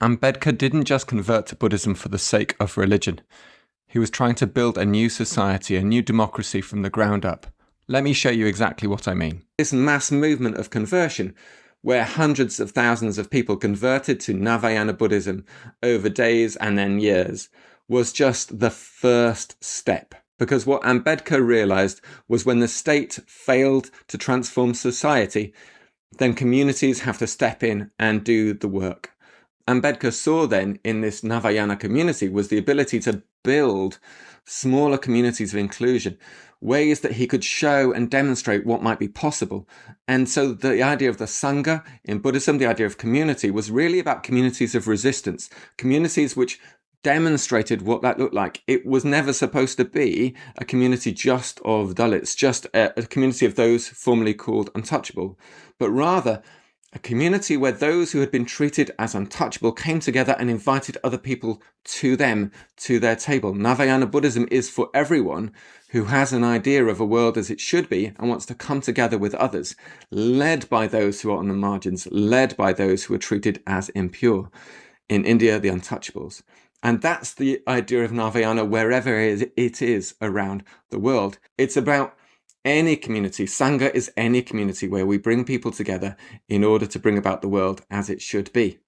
Ambedkar didn't just convert to Buddhism for the sake of religion. He was trying to build a new society, a new democracy from the ground up. Let me show you exactly what I mean. This mass movement of conversion, where hundreds of thousands of people converted to Navayana Buddhism over days and then years, was just the first step. Because what Ambedkar realized was when the state failed to transform society, then communities have to step in and do the work. Ambedkar saw then in this Navayana community was the ability to build smaller communities of inclusion, ways that he could show and demonstrate what might be possible. And so the idea of the Sangha in Buddhism, the idea of community, was really about communities of resistance, communities which demonstrated what that looked like. It was never supposed to be a community just of Dalits, just a community of those formerly called untouchable, but rather a community where those who had been treated as untouchable came together and invited other people to them, to their table. Navayana Buddhism is for everyone who has an idea of a world as it should be and wants to come together with others, led by those who are on the margins, led by those who are treated as impure. In India, the untouchables. And that's the idea of Navayana wherever it is around the world. It's about any community. Sangha is any community where we bring people together in order to bring about the world as it should be.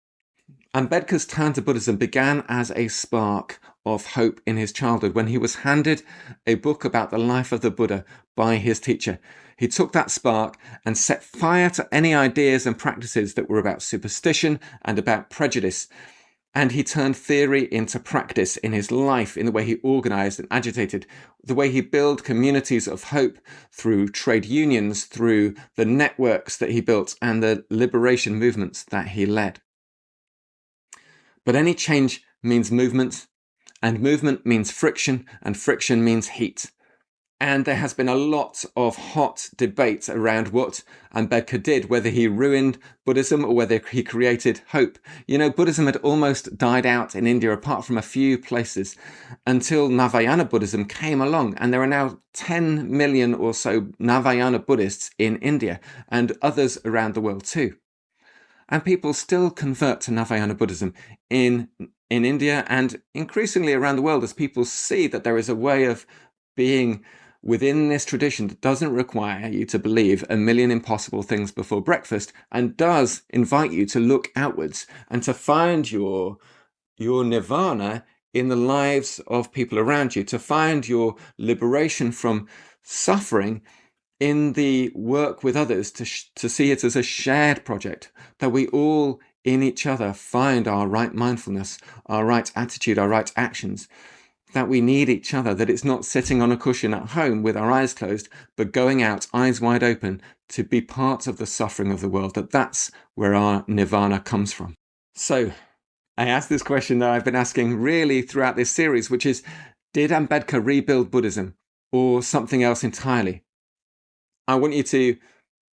Ambedkar's turn to Buddhism began as a spark of hope in his childhood when he was handed a book about the life of the Buddha by his teacher. He took that spark and set fire to any ideas and practices that were about superstition and about prejudice. And he turned theory into practice in his life, in the way he organized and agitated, the way he built communities of hope through trade unions, through the networks that he built and the liberation movements that he led. But any change means movement, and movement means friction, and friction means heat. And there has been a lot of hot debate around what Ambedkar did, whether he ruined Buddhism or whether he created hope. You know, Buddhism had almost died out in India, apart from a few places, until Navayana Buddhism came along. And there are now 10 million or so Navayana Buddhists in India and others around the world too. And people still convert to Navayana Buddhism in India and increasingly around the world as people see that there is a way of being within this tradition that doesn't require you to believe a million impossible things before breakfast and does invite you to look outwards and to find your nirvana in the lives of people around you, to find your liberation from suffering in the work with others, to see it as a shared project, that we all in each other find our right mindfulness, our right attitude, our right actions, that we need each other, that it's not sitting on a cushion at home with our eyes closed, but going out eyes wide open to be part of the suffering of the world, that's where our nirvana comes from. So I asked this question that I've been asking really throughout this series, which is, did Ambedkar rebuild Buddhism or something else entirely? I want you to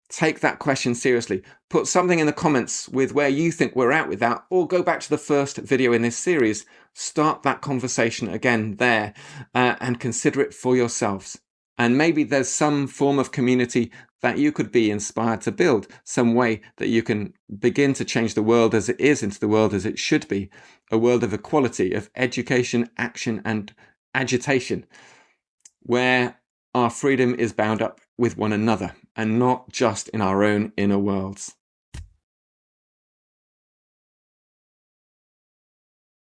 take that question seriously. Put something in the comments with where you think we're at with that, or go back to the first video in this series. Start that conversation again there and consider it for yourselves. And maybe there's some form of community that you could be inspired to build, some way that you can begin to change the world as it is into the world as it should be, a world of equality, of education, action, and agitation, where our freedom is bound up with one another and not just in our own inner worlds.